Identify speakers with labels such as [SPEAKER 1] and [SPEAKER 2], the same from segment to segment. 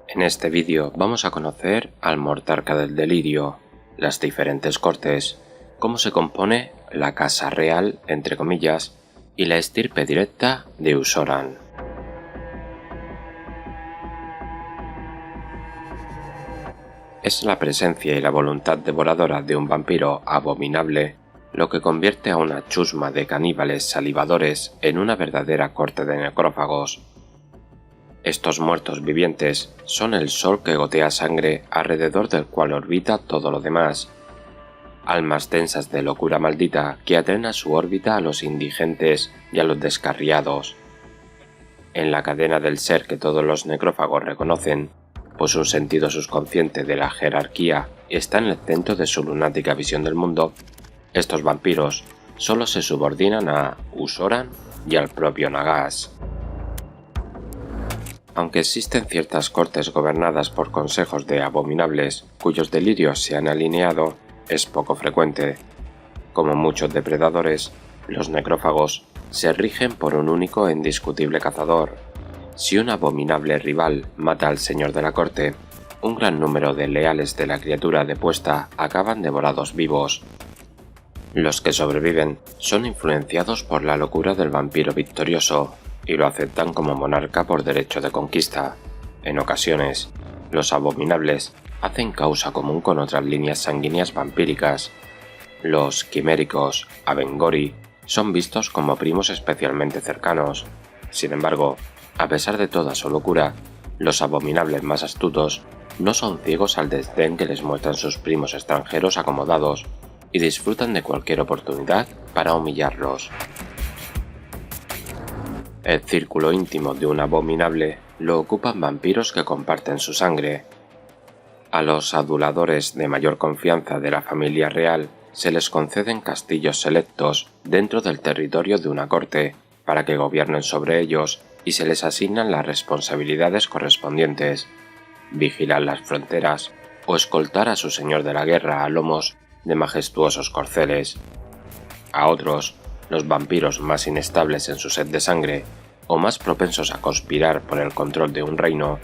[SPEAKER 1] En este vídeo vamos a conocer al Mortarca del Delirio, las diferentes cortes, cómo se compone la casa real, entre comillas, y la estirpe directa de Usoran. Es la presencia y la voluntad devoradora de un vampiro abominable lo que convierte a una chusma de caníbales salivadores en una verdadera corte de necrófagos. Estos muertos vivientes son el sol que gotea sangre alrededor del cual orbita todo lo demás, almas densas de locura maldita que atraen a su órbita a los indigentes y a los descarriados. En la cadena del ser que todos los necrófagos reconocen, pues un sentido subconsciente de la jerarquía está en el centro de su lunática visión del mundo, estos vampiros solo se subordinan a Usoran y al propio Nagash. Aunque existen ciertas cortes gobernadas por consejos de abominables cuyos delirios se han alineado, es poco frecuente. Como muchos depredadores, los necrófagos se rigen por un único e indiscutible cazador. Si un abominable rival mata al señor de la corte, un gran número de leales de la criatura depuesta acaban devorados vivos. Los que sobreviven son influenciados por la locura del vampiro victorioso y lo aceptan como monarca por derecho de conquista. En ocasiones, los abominables hacen causa común con otras líneas sanguíneas vampíricas. Los quiméricos Avengori son vistos como primos especialmente cercanos. Sin embargo, a pesar de toda su locura, los abominables más astutos no son ciegos al desdén que les muestran sus primos extranjeros acomodados y disfrutan de cualquier oportunidad para humillarlos. El círculo íntimo de un abominable lo ocupan vampiros que comparten su sangre. A los aduladores de mayor confianza de la familia real se les conceden castillos selectos dentro del territorio de una corte para que gobiernen sobre ellos y se les asignan las responsabilidades correspondientes: vigilar las fronteras o escoltar a su señor de la guerra a lomos de majestuosos corceles. A otros, los vampiros más inestables en su sed de sangre o más propensos a conspirar por el control de un reino,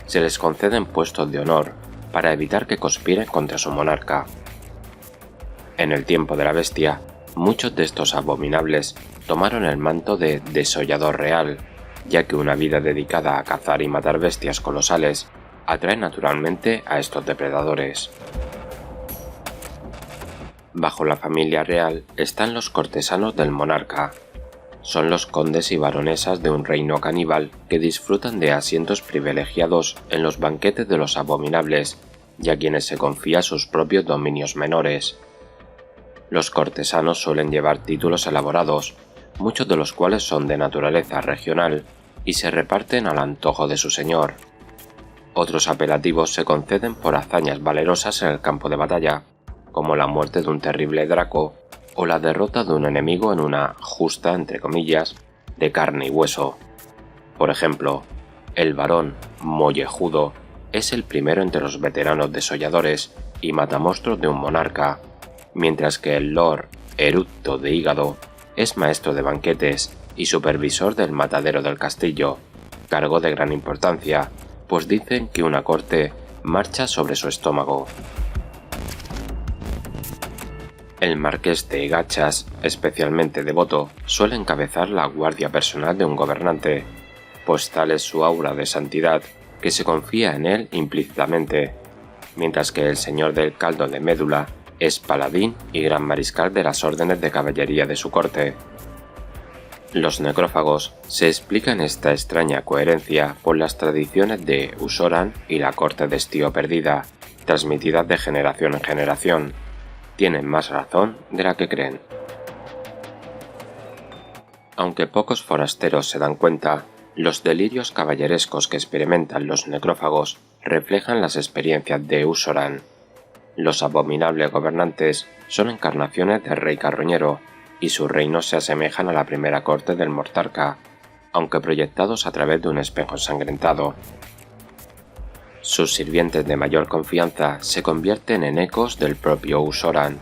[SPEAKER 1] se les conceden puestos de honor para evitar que conspiren contra su monarca. En el tiempo de la bestia, muchos de estos abominables tomaron el manto de desollador real, ya que una vida dedicada a cazar y matar bestias colosales atrae naturalmente a estos depredadores. Bajo la familia real están los cortesanos del monarca. Son los condes y baronesas de un reino caníbal que disfrutan de asientos privilegiados en los banquetes de los abominables y a quienes se confía sus propios dominios menores. Los cortesanos suelen llevar títulos elaborados, muchos de los cuales son de naturaleza regional y se reparten al antojo de su señor. Otros apelativos se conceden por hazañas valerosas en el campo de batalla, como la muerte de un terrible draco o la derrota de un enemigo en una justa, entre comillas, de carne y hueso. Por ejemplo, el varón mollejudo es el primero entre los veteranos desolladores y matamonstruos de un monarca, mientras que el lord eructo de hígado es maestro de banquetes y supervisor del matadero del castillo, cargo de gran importancia, pues dicen que una corte marcha sobre su estómago. El marqués de Gachas, especialmente devoto, suele encabezar la guardia personal de un gobernante, pues tal es su aura de santidad que se confía en él implícitamente, mientras que el señor del caldo de médula es paladín y gran mariscal de las órdenes de caballería de su corte. Los necrófagos se explican esta extraña coherencia por las tradiciones de Usoran y la corte de Estío perdida, transmitidas de generación en generación. Tienen más razón de la que creen. Aunque pocos forasteros se dan cuenta, los delirios caballerescos que experimentan los necrófagos reflejan las experiencias de Usoran. Los abominables gobernantes son encarnaciones del rey carroñero, y sus reinos se asemejan a la primera corte del Mortarca, aunque proyectados a través de un espejo ensangrentado. Sus sirvientes de mayor confianza se convierten en ecos del propio Usoran.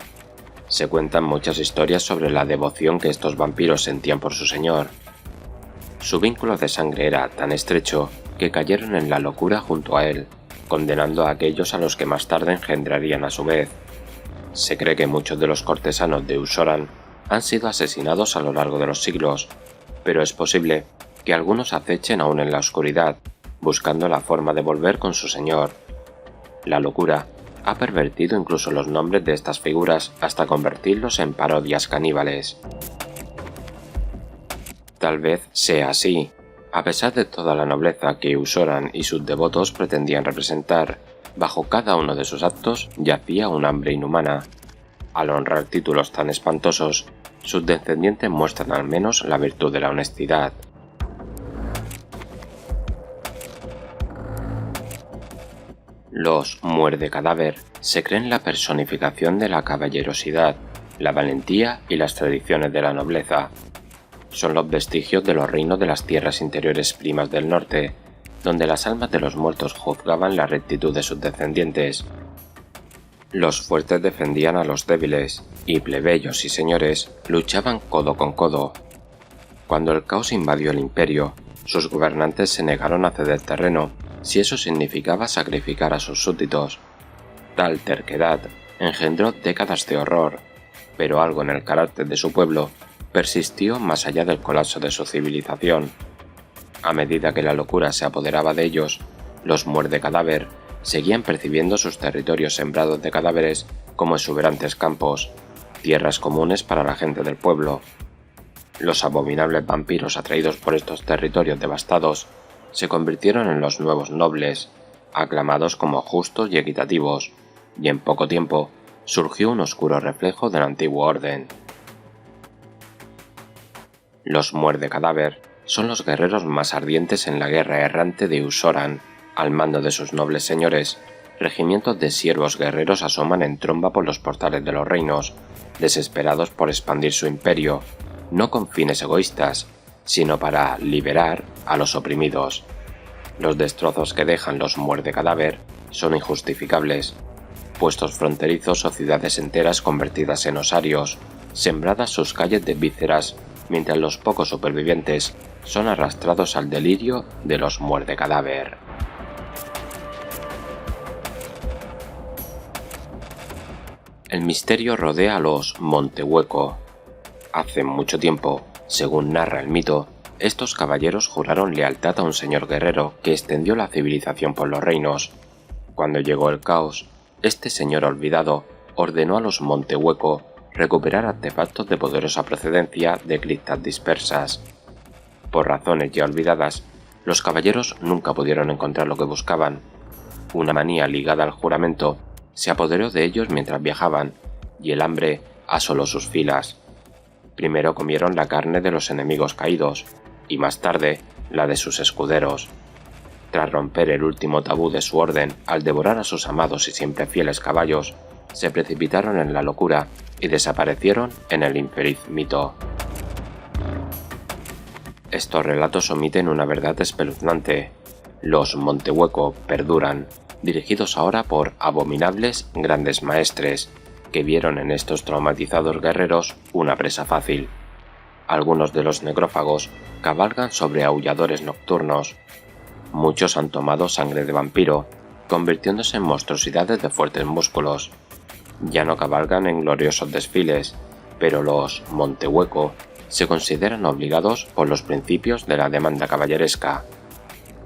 [SPEAKER 1] Se cuentan muchas historias sobre la devoción que estos vampiros sentían por su señor. Su vínculo de sangre era tan estrecho que cayeron en la locura junto a él, condenando a aquellos a los que más tarde engendrarían a su vez. Se cree que muchos de los cortesanos de Usoran han sido asesinados a lo largo de los siglos, pero es posible que algunos acechen aún en la oscuridad, buscando la forma de volver con su señor. La locura ha pervertido incluso los nombres de estas figuras hasta convertirlos en parodias caníbales. Tal vez sea así. A pesar de toda la nobleza que Usoran y sus devotos pretendían representar, bajo cada uno de sus actos yacía un hambre inhumana. Al honrar títulos tan espantosos, sus descendientes muestran al menos la virtud de la honestidad. Los muerde cadáver se creen la personificación de la caballerosidad, la valentía y las tradiciones de la nobleza. Son los vestigios de los reinos de las tierras interiores primas del norte, donde las almas de los muertos juzgaban la rectitud de sus descendientes. Los fuertes defendían a los débiles, y plebeyos y señores luchaban codo con codo. Cuando el caos invadió el imperio, sus gobernantes se negaron a ceder terreno, si eso significaba sacrificar a sus súbditos. Tal terquedad engendró décadas de horror, pero algo en el carácter de su pueblo persistió más allá del colapso de su civilización. A medida que la locura se apoderaba de ellos, los muerde cadáver seguían percibiendo sus territorios sembrados de cadáveres como exuberantes campos, tierras comunes para la gente del pueblo. Los abominables vampiros atraídos por estos territorios devastados se convirtieron en los nuevos nobles, aclamados como justos y equitativos, y en poco tiempo surgió un oscuro reflejo del antiguo orden. Los muerde cadáver son los guerreros más ardientes en la guerra errante de Usoran. Al mando de sus nobles señores, regimientos de siervos guerreros asoman en tromba por los portales de los reinos, desesperados por expandir su imperio, no con fines egoístas, sino para liberar a los oprimidos. Los destrozos que dejan los muerde cadáver son injustificables. Puestos fronterizos o ciudades enteras convertidas en osarios, sembradas sus calles de vísceras, mientras los pocos supervivientes son arrastrados al delirio de los muerde cadáver. El misterio rodea a los Montehueco. Hace mucho tiempo, según narra el mito, estos caballeros juraron lealtad a un señor guerrero que extendió la civilización por los reinos. Cuando llegó el caos, este señor olvidado ordenó a los Montehueco recuperar artefactos de poderosa procedencia de criptas dispersas. Por razones ya olvidadas, los caballeros nunca pudieron encontrar lo que buscaban. Una manía ligada al juramento se apoderó de ellos mientras viajaban, y el hambre asoló sus filas. Primero comieron la carne de los enemigos caídos, y más tarde la de sus escuderos. Tras romper el último tabú de su orden al devorar a sus amados y siempre fieles caballos, se precipitaron en la locura y desaparecieron en el infeliz mito. Estos relatos omiten una verdad espeluznante. Los Montehueco perduran, dirigidos ahora por abominables grandes maestres, que vieron en estos traumatizados guerreros una presa fácil. Algunos de los necrófagos cabalgan sobre aulladores nocturnos. Muchos han tomado sangre de vampiro, convirtiéndose en monstruosidades de fuertes músculos. Ya no cabalgan en gloriosos desfiles, pero los Montehueco se consideran obligados por los principios de la demanda caballeresca.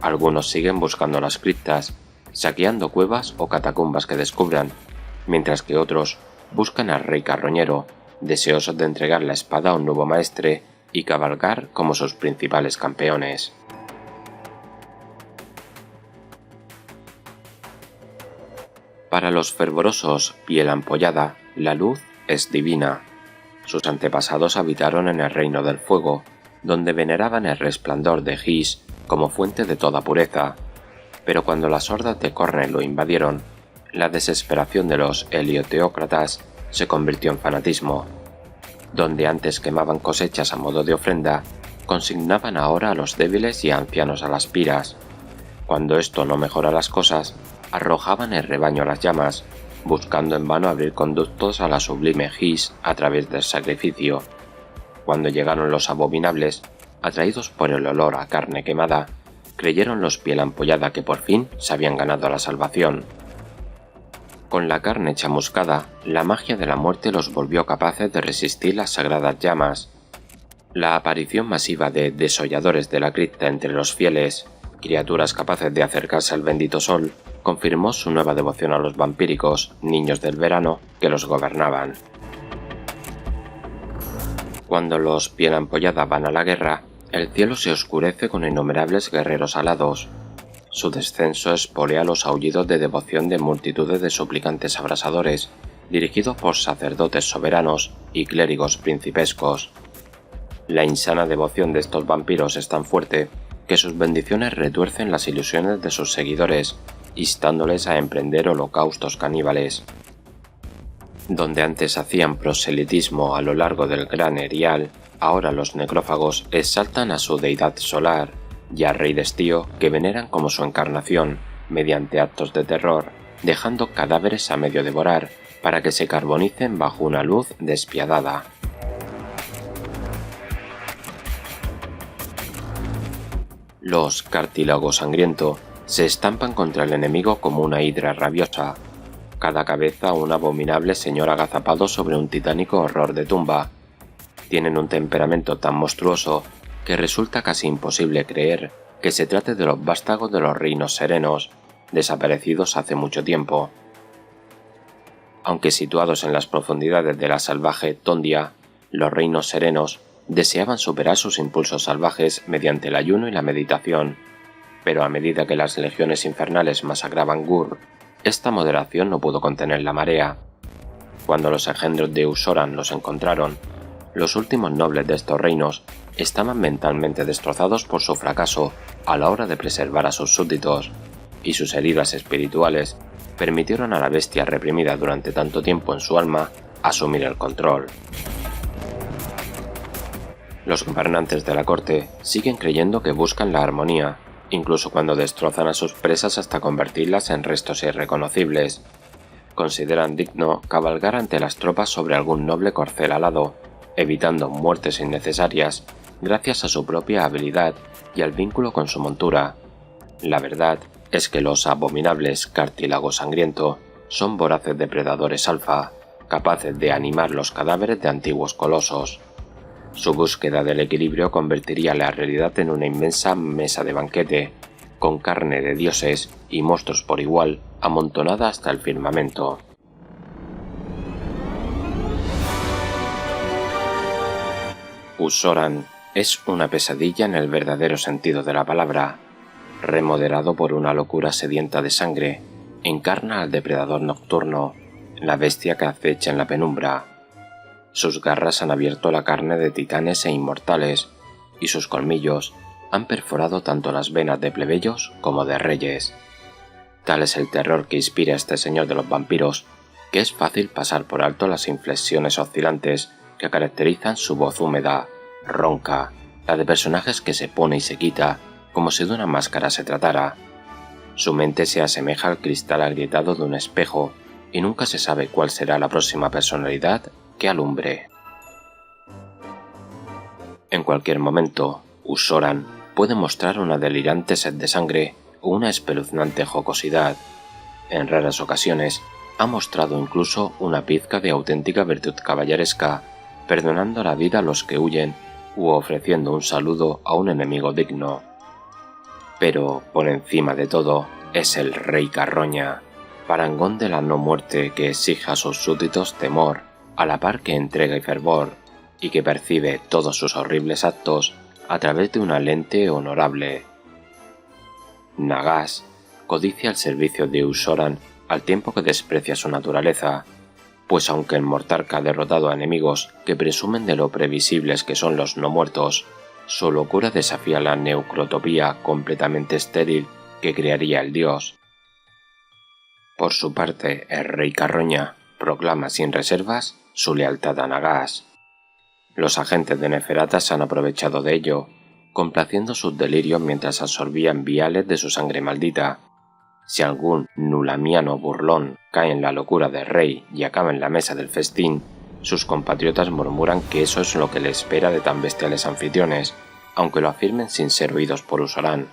[SPEAKER 1] Algunos siguen buscando las criptas, saqueando cuevas o catacumbas que descubran, mientras que otros buscan al rey carroñero, deseosos de entregar la espada a un nuevo maestre y cabalgar como sus principales campeones. Para los fervorosos piel ampollada, la luz es divina. Sus antepasados habitaron en el reino del fuego, donde veneraban el resplandor de Gis como fuente de toda pureza. Pero cuando las hordas de Corne lo invadieron, la desesperación de los helioteócratas se convirtió en fanatismo. Donde antes quemaban cosechas a modo de ofrenda, consignaban ahora a los débiles y ancianos a las piras. Cuando esto no mejora las cosas, arrojaban el rebaño a las llamas, buscando en vano abrir conductos a la sublime Gis a través del sacrificio. Cuando llegaron los abominables, atraídos por el olor a carne quemada, creyeron los piel ampollada que por fin se habían ganado la salvación. Con la carne chamuscada, la magia de la muerte los volvió capaces de resistir las sagradas llamas. La aparición masiva de desolladores de la cripta entre los fieles, criaturas capaces de acercarse al bendito sol, confirmó su nueva devoción a los vampíricos, niños del verano, que los gobernaban. Cuando los piel ampollada van a la guerra, el cielo se oscurece con innumerables guerreros alados. Su descenso espolea los aullidos de devoción de multitudes de suplicantes abrasadores, dirigidos por sacerdotes soberanos y clérigos principescos. La insana devoción de estos vampiros es tan fuerte que sus bendiciones retuercen las ilusiones de sus seguidores, instándoles a emprender holocaustos caníbales. Donde antes hacían proselitismo a lo largo del gran erial, ahora los necrófagos exaltan a su deidad solar y al rey destío que veneran como su encarnación, mediante actos de terror, dejando cadáveres a medio devorar para que se carbonicen bajo una luz despiadada. Los cartílagos sangriento se estampan contra el enemigo como una hidra rabiosa, cada cabeza un abominable señor agazapado sobre un titánico horror de tumba. Tienen un temperamento tan monstruoso que resulta casi imposible creer que se trate de los vástagos de los reinos serenos, desaparecidos hace mucho tiempo. Aunque situados en las profundidades de la salvaje Tondia, los reinos serenos deseaban superar sus impulsos salvajes mediante el ayuno y la meditación, pero a medida que las legiones infernales masacraban Gur, esta moderación no pudo contener la marea. Cuando los engendros de Usoran los encontraron, los últimos nobles de estos reinos estaban mentalmente destrozados por su fracaso a la hora de preservar a sus súbditos, y sus heridas espirituales permitieron a la bestia reprimida durante tanto tiempo en su alma asumir el control. Los gobernantes de la corte siguen creyendo que buscan la armonía, incluso cuando destrozan a sus presas hasta convertirlas en restos irreconocibles. Consideran digno cabalgar ante las tropas sobre algún noble corcel alado, evitando muertes innecesarias gracias a su propia habilidad y al vínculo con su montura. La verdad es que los abominables cartílagos sangriento son voraces depredadores alfa, capaces de animar los cadáveres de antiguos colosos. Su búsqueda del equilibrio convertiría la realidad en una inmensa mesa de banquete, con carne de dioses y monstruos por igual, amontonada hasta el firmamento. Usoran es una pesadilla en el verdadero sentido de la palabra. Remoderado por una locura sedienta de sangre, encarna al depredador nocturno, la bestia que acecha en la penumbra. Sus garras han abierto la carne de titanes e inmortales, y sus colmillos han perforado tanto las venas de plebeyos como de reyes. Tal es el terror que inspira a este señor de los vampiros, que es fácil pasar por alto las inflexiones oscilantes que caracterizan su voz húmeda, ronca, la de personajes que se pone y se quita, como si de una máscara se tratara. Su mente se asemeja al cristal agrietado de un espejo, y nunca se sabe cuál será la próxima personalidad que alumbre. En cualquier momento, Usoran puede mostrar una delirante sed de sangre o una espeluznante jocosidad. En raras ocasiones, ha mostrado incluso una pizca de auténtica virtud caballeresca, perdonando la vida a los que huyen u ofreciendo un saludo a un enemigo digno. Pero, por encima de todo, es el Rey Carroña, parangón de la no muerte que exige a sus súbditos temor, a la par que entrega y fervor, y que percibe todos sus horribles actos a través de una lente honorable. Nagash codicia el servicio de Usoran al tiempo que desprecia su naturaleza, pues aunque el Mortarca ha derrotado a enemigos que presumen de lo previsibles que son los no muertos, su locura desafía la neucrotopía completamente estéril que crearía el dios. Por su parte, el Rey Carroña proclama sin reservas su lealtad a Nagash. Los agentes de Neferata se han aprovechado de ello, complaciendo sus delirios mientras absorbían viales de su sangre maldita. Si algún nulamiano burlón cae en la locura del rey y acaba en la mesa del festín, sus compatriotas murmuran que eso es lo que le espera de tan bestiales anfitriones, aunque lo afirmen sin ser oídos por Usoran.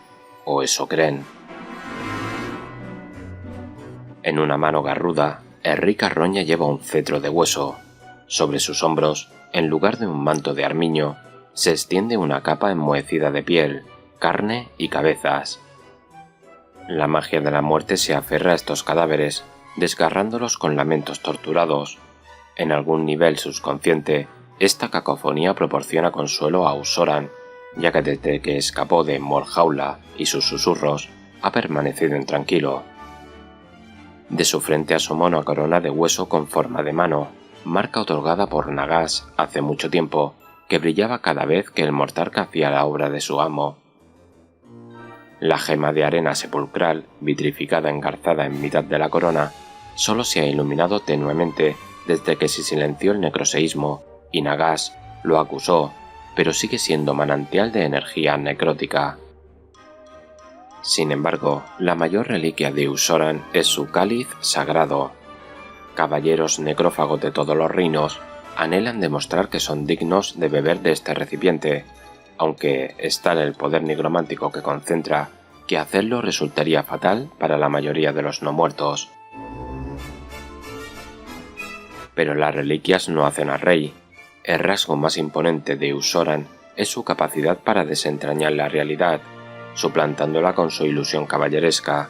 [SPEAKER 1] o eso creen. En una mano garruda, Erri Carroña lleva un cetro de hueso. Sobre sus hombros, en lugar de un manto de armiño, se extiende una capa enmohecida de piel, carne y cabezas. La magia de la muerte se aferra a estos cadáveres, desgarrándolos con lamentos torturados. En algún nivel subconsciente, esta cacofonía proporciona consuelo a Usoran, ya que desde que escapó de Morjaula y sus susurros, ha permanecido intranquilo. De su frente asomó una corona de hueso con forma de mano, marca otorgada por Nagash hace mucho tiempo, que brillaba cada vez que el mortarca hacía la obra de su amo. La gema de arena sepulcral, vitrificada engarzada en mitad de la corona, solo se ha iluminado tenuemente desde que se silenció el necroseísmo, y Nagash lo acusó, pero sigue siendo manantial de energía necrótica. Sin embargo, la mayor reliquia de Usoran es su cáliz sagrado. Caballeros necrófagos de todos los reinos anhelan demostrar que son dignos de beber de este recipiente, aunque es tal el poder nigromántico que concentra que hacerlo resultaría fatal para la mayoría de los no muertos. Pero las reliquias no hacen al rey. El rasgo más imponente de Usoran es su capacidad para desentrañar la realidad, suplantándola con su ilusión caballeresca.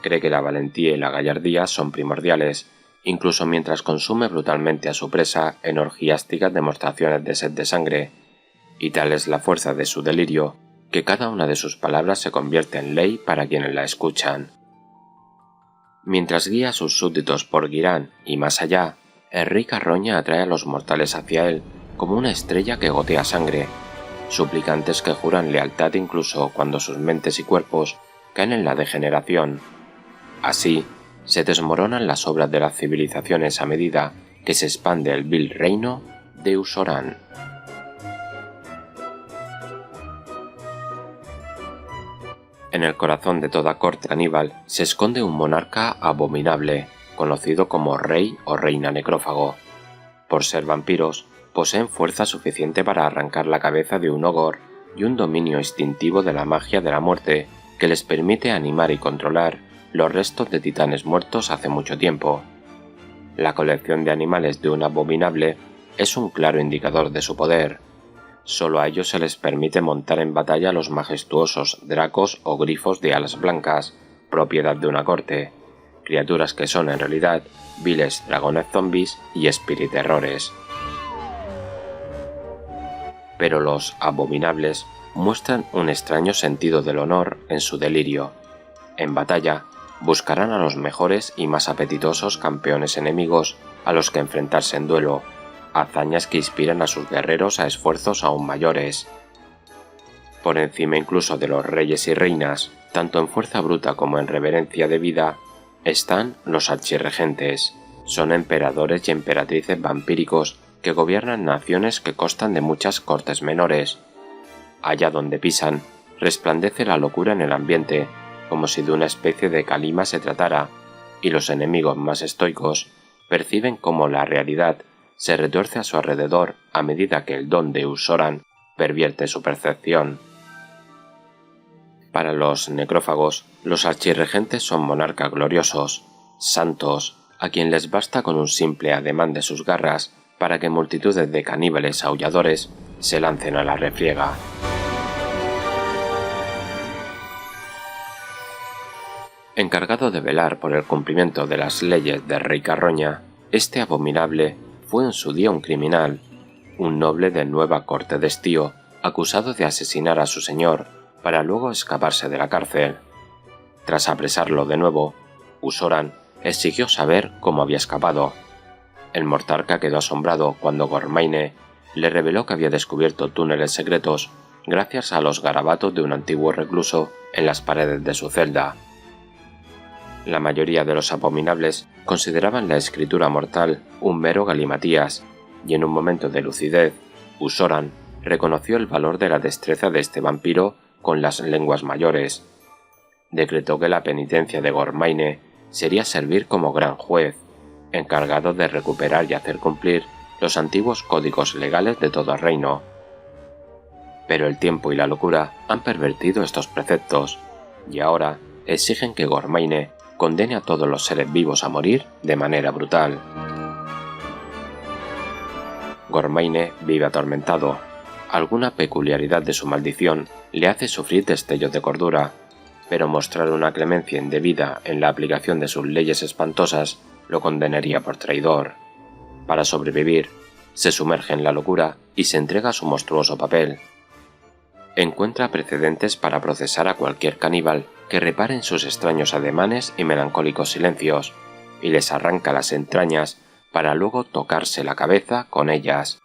[SPEAKER 1] Cree que la valentía y la gallardía son primordiales, incluso mientras consume brutalmente a su presa en orgiásticas demostraciones de sed de sangre, y tal es la fuerza de su delirio que cada una de sus palabras se convierte en ley para quienes la escuchan. Mientras guía a sus súbditos por Girán y más allá, Erri Carroña atrae a los mortales hacia él como una estrella que gotea sangre, suplicantes que juran lealtad incluso cuando sus mentes y cuerpos caen en la degeneración. Así, se desmoronan las obras de las civilizaciones a medida que se expande el vil reino de Usoran. En el corazón de toda corte caníbal se esconde un monarca abominable, conocido como rey o reina necrófago. Por ser vampiros, poseen fuerza suficiente para arrancar la cabeza de un ogor y un dominio instintivo de la magia de la muerte que les permite animar y controlar los restos de titanes muertos hace mucho tiempo. La colección de animales de un abominable es un claro indicador de su poder. Solo a ellos se les permite montar en batalla los majestuosos dracos o grifos de alas blancas, propiedad de una corte, criaturas que son en realidad viles dragones zombies y spirit errores. Pero los abominables muestran un extraño sentido del honor en su delirio. En batalla, buscarán a los mejores y más apetitosos campeones enemigos a los que enfrentarse en duelo, hazañas que inspiran a sus guerreros a esfuerzos aún mayores. Por encima incluso de los reyes y reinas, tanto en fuerza bruta como en reverencia de vida, están los archirregentes. Son emperadores y emperatrices vampíricos que gobiernan naciones que constan de muchas cortes menores. Allá donde pisan, resplandece la locura en el ambiente, como si de una especie de calima se tratara, y los enemigos más estoicos perciben cómo la realidad se retuerce a su alrededor a medida que el don de Usoran pervierte su percepción. Para los necrófagos, los archirregentes son monarcas gloriosos, santos, a quien les basta con un simple ademán de sus garras para que multitudes de caníbales aulladores se lancen a la refriega. Encargado de velar por el cumplimiento de las leyes de Rey Carroña, este abominable fue en su día un criminal, un noble de nueva corte de estío, acusado de asesinar a su señor para luego escaparse de la cárcel. Tras apresarlo de nuevo, Usoran exigió saber cómo había escapado. El mortarca quedó asombrado cuando Gormaine le reveló que había descubierto túneles secretos gracias a los garabatos de un antiguo recluso en las paredes de su celda. La mayoría de los abominables consideraban la escritura mortal un mero galimatías, y en un momento de lucidez, Usoran reconoció el valor de la destreza de este vampiro con las lenguas mayores. Decretó que la penitencia de Gormaine sería servir como gran juez, encargado de recuperar y hacer cumplir los antiguos códigos legales de todo el reino. Pero el tiempo y la locura han pervertido estos preceptos, y ahora exigen que Gormaine condene a todos los seres vivos a morir de manera brutal. Gormaine vive atormentado. Alguna peculiaridad de su maldición le hace sufrir destellos de cordura, pero mostrar una clemencia indebida en la aplicación de sus leyes espantosas lo condenaría por traidor. Para sobrevivir, se sumerge en la locura y se entrega a su monstruoso papel. Encuentra precedentes para procesar a cualquier caníbal que repare en sus extraños ademanes y melancólicos silencios, y les arranca las entrañas para luego tocarse la cabeza con ellas.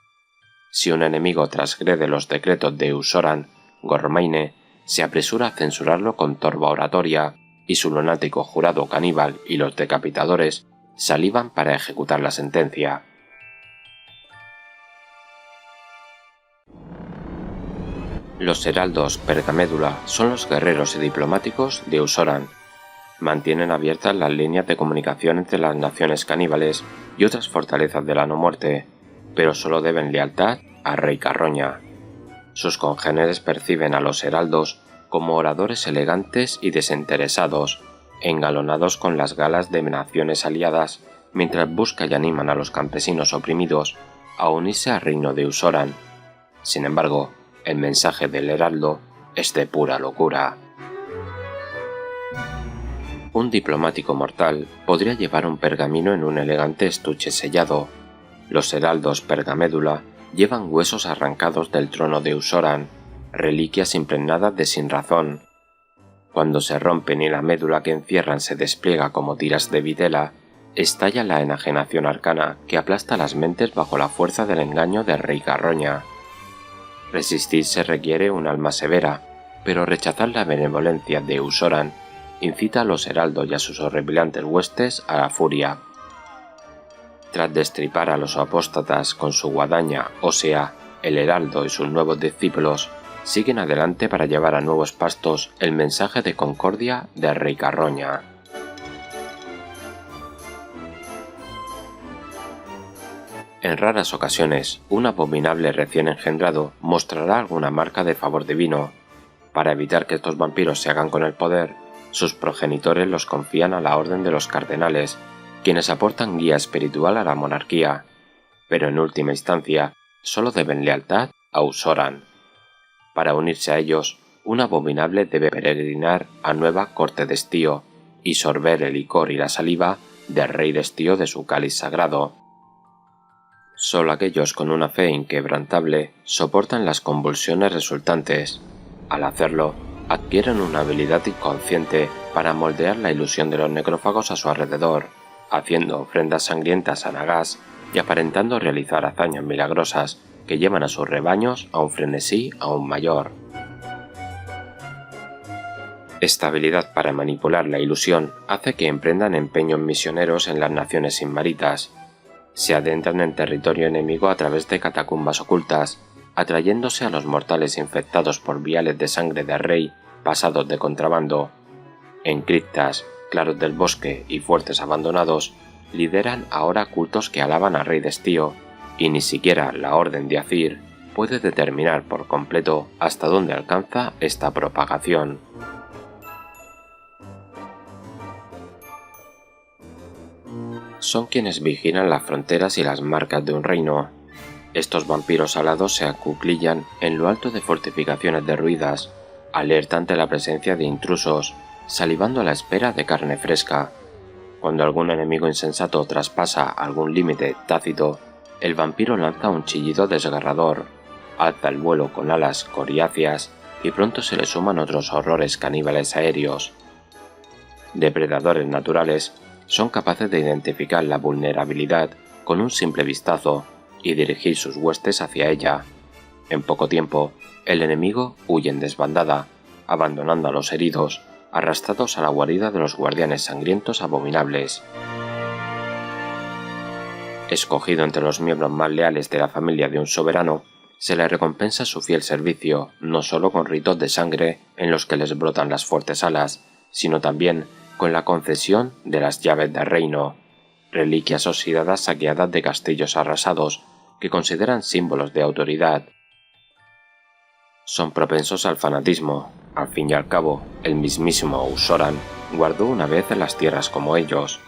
[SPEAKER 1] Si un enemigo transgrede los decretos de Eusoran, Gormaine se apresura a censurarlo con torva oratoria, y su lunático jurado caníbal y los decapitadores salivan para ejecutar la sentencia. Los heraldos Pergamédula son los guerreros y diplomáticos de Eusoran. Mantienen abiertas las líneas de comunicación entre las naciones caníbales y otras fortalezas de la no muerte, pero solo deben lealtad a Rey Carroña. Sus congéneres perciben a los heraldos como oradores elegantes y desinteresados, engalonados con las galas de naciones aliadas, mientras buscan y animan a los campesinos oprimidos a unirse al reino de Eusoran. Sin embargo, el mensaje del heraldo es de pura locura. Un diplomático mortal podría llevar un pergamino en un elegante estuche sellado. Los heraldos Pergamédula llevan huesos arrancados del trono de Eusoran, reliquias impregnadas de sinrazón. Cuando se rompen y la médula que encierran se despliega como tiras de videla, estalla la enajenación arcana que aplasta las mentes bajo la fuerza del engaño del Rey Carroña. Resistirse requiere un alma severa, pero rechazar la benevolencia de Eusoran incita a los heraldos y a sus horripilantes huestes a la furia. Tras destripar a los apóstatas con su guadaña, o sea, el heraldo y sus nuevos discípulos, siguen adelante para llevar a nuevos pastos el mensaje de concordia del Rey Carroña. En raras ocasiones, un abominable recién engendrado mostrará alguna marca de favor divino. Para evitar que estos vampiros se hagan con el poder, sus progenitores los confían a la orden de los cardenales, quienes aportan guía espiritual a la monarquía, pero en última instancia solo deben lealtad a Eusoran. Para unirse a ellos, un abominable debe peregrinar a Nueva Corte de Estío y sorber el licor y la saliva del rey de Estío de su cáliz sagrado. Solo aquellos con una fe inquebrantable soportan las convulsiones resultantes. Al hacerlo, adquieren una habilidad inconsciente para moldear la ilusión de los necrófagos a su alrededor, haciendo ofrendas sangrientas a Nagas y aparentando realizar hazañas milagrosas que llevan a sus rebaños a un frenesí aún mayor. Esta habilidad para manipular la ilusión hace que emprendan empeños misioneros en las naciones inmaritas. Se adentran en territorio enemigo a través de catacumbas ocultas, atrayéndose a los mortales infectados por viales de sangre de rey pasados de contrabando. En criptas, claros del bosque y fuertes abandonados, lideran ahora cultos que alaban al rey de Estío, y ni siquiera la Orden de Azir puede determinar por completo hasta dónde alcanza esta propagación. Son quienes vigilan las fronteras y las marcas de un reino. Estos vampiros alados se acuclillan en lo alto de fortificaciones derruidas, alerta ante la presencia de intrusos, salivando a la espera de carne fresca. Cuando algún enemigo insensato traspasa algún límite tácito, el vampiro lanza un chillido desgarrador, alza el vuelo con alas coriáceas y pronto se le suman otros horrores caníbales aéreos. Depredadores naturales, son capaces de identificar la vulnerabilidad con un simple vistazo y dirigir sus huestes hacia ella. En poco tiempo, el enemigo huye en desbandada, abandonando a los heridos, arrastrados a la guarida de los guardianes sangrientos abominables. Escogido entre los miembros más leales de la familia de un soberano, se le recompensa su fiel servicio, no solo con ritos de sangre en los que les brotan las fuertes alas, sino también con la concesión de las llaves del reino, reliquias oxidadas saqueadas de castillos arrasados que consideran símbolos de autoridad. Son propensos al fanatismo, al fin y al cabo, El mismísimo Usoran guardó una vez en las tierras como ellos.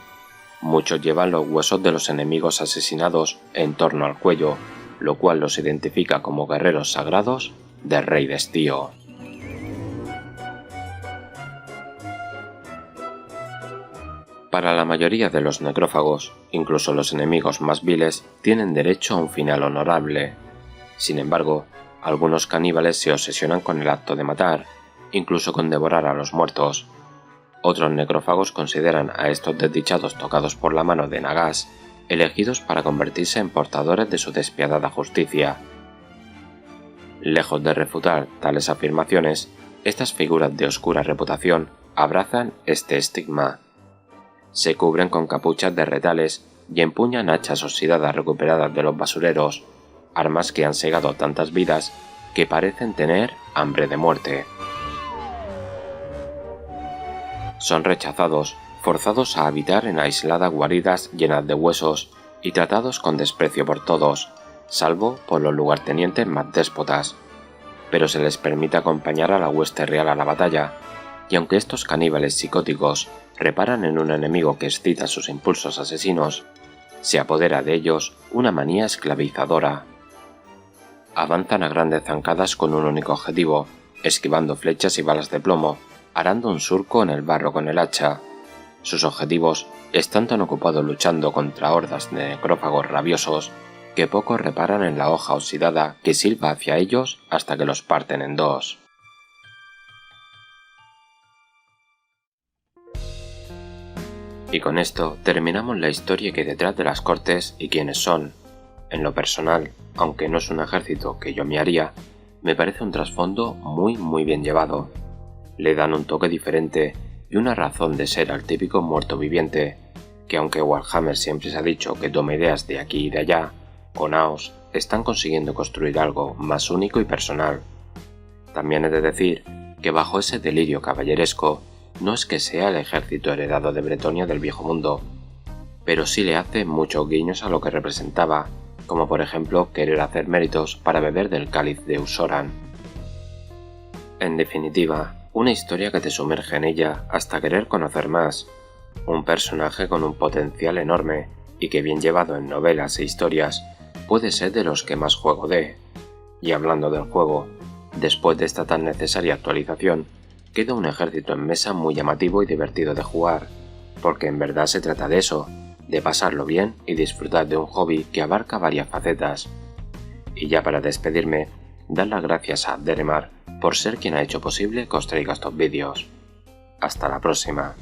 [SPEAKER 1] Muchos llevan los huesos de los enemigos asesinados en torno al cuello, lo cual los identifica como guerreros sagrados del rey Destío. Para la mayoría de los necrófagos, incluso los enemigos más viles, tienen derecho a un final honorable. Sin embargo, algunos caníbales se obsesionan con el acto de matar, incluso con devorar a los muertos. Otros necrófagos consideran a estos desdichados tocados por la mano de Nagas elegidos para convertirse en portadores de su despiadada justicia. Lejos de refutar tales afirmaciones, estas figuras de oscura reputación abrazan este estigma. Se cubren con capuchas de retales y empuñan hachas oxidadas recuperadas de los basureros, armas que han segado tantas vidas que parecen tener hambre de muerte. Son rechazados, forzados a habitar en aisladas guaridas llenas de huesos y tratados con desprecio por todos, salvo por los lugartenientes más déspotas, pero se les permite acompañar a la hueste real a la batalla, y aunque estos caníbales psicóticos reparan en un enemigo que excita sus impulsos asesinos, se apodera de ellos una manía esclavizadora. Avanzan a grandes zancadas con un único objetivo, esquivando flechas y balas de plomo, arando un surco en el barro con el hacha. Sus objetivos están tan ocupados luchando contra hordas de necrófagos rabiosos que pocos reparan en la hoja oxidada que silba hacia ellos hasta que los parten en dos. Y con esto terminamos la historia que hay detrás de las cortes y quiénes son. En lo personal, aunque no es un ejército que yo me haría, me parece un trasfondo muy bien llevado. Le dan un toque diferente y una razón de ser al típico muerto viviente, que aunque Warhammer siempre se ha dicho que toma ideas de aquí y de allá, con AOS están consiguiendo construir algo más único y personal. También he de decir que bajo ese delirio caballeresco no es que sea el ejército heredado de Bretonia del Viejo Mundo, pero sí le hace muchos guiños a lo que representaba, como por ejemplo querer hacer méritos para beber del cáliz de Usoran. En definitiva, una historia que te sumerge en ella hasta querer conocer más, un personaje con un potencial enorme y que bien llevado en novelas e historias puede ser de los que más juego dé. Y hablando del juego, después de esta tan necesaria actualización, queda un ejército en mesa muy llamativo y divertido de jugar, porque en verdad se trata de eso, de pasarlo bien y disfrutar de un hobby que abarca varias facetas. Y ya para despedirme, dar las gracias a Deremar por ser quien ha hecho posible que os traiga estos vídeos. Hasta la próxima.